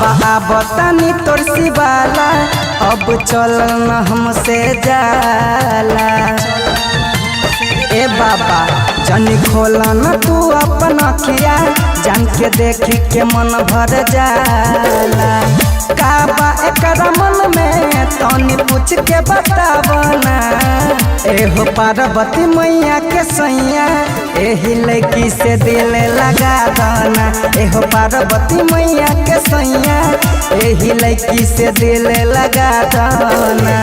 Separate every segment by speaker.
Speaker 1: बाबा आबतानी तोर शिवाला, अब चल न हमसे जाला। ए बाबा जनी खोला न तू अपन अखिया, जान के देखी के मन भर जाला। का बा एकरा मन में तनी पूछ के बतावना। एहो पार्वती मैया के सैया, एही लड़की से दिल लगा दना। एहो पार्वती मैया के सैया, एही लड़की से दिल लगा दना।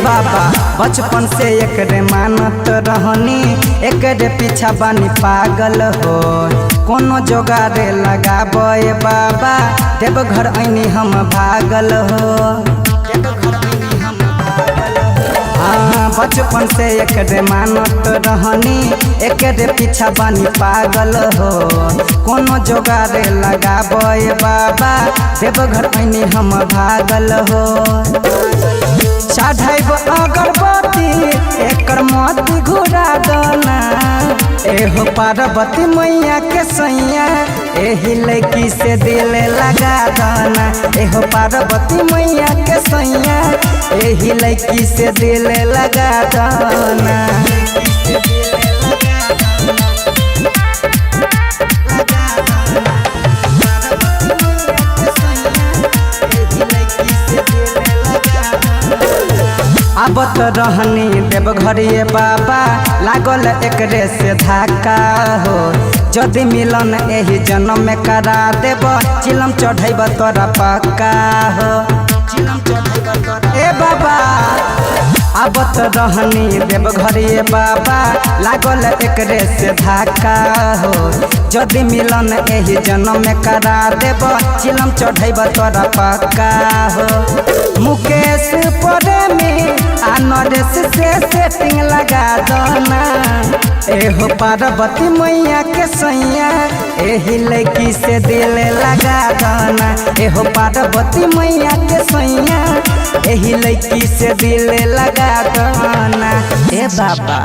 Speaker 1: बाबा बचपन से एकरे मानत रहनी, एकरे पीछा बानी पागल हो। कोनो जोगारे लगाबे बाबा, देवघर ऐनी हम भागल हो। हाँ बचपन से एकरे मानत रहनी, एकरे पीछा बानी पागल हो। कोनो जोगारे लगाबे बाबा, देवघर ऐनी हम भागल हो। चढ़ाइब अगरबत्ती एकर मोती घुरा दना। एहो पार्वती मैया के सैया, एही लड़की से दिल लगा दना। एहो पार्वती मैया के सैया, एही लड़की से दिल लगा दना। आबत रहनी देवघरिए बाबा, लागल एकरे से धक्का हो। जदि मिलन एही जन्म में करा देब, चिलम चढ़ैब तोरा पक्का हो। ए बाबा आबत रहनी देवघरिए बाबा, लागल एकरे से धक्का हो। जदि मिलन एही जन्म में करा देब, चिलम चढ़ैब तोरा पक्का हो। मुकेश प्रेमी आ नरेश से सेटिंग लगा दना। एहो पार्वती मैया के सैया, एही लड़की से दिल लगा दना। एहो पार्वती मैया के सैया, एही लड़की से दिल लगा दना। ए बाबा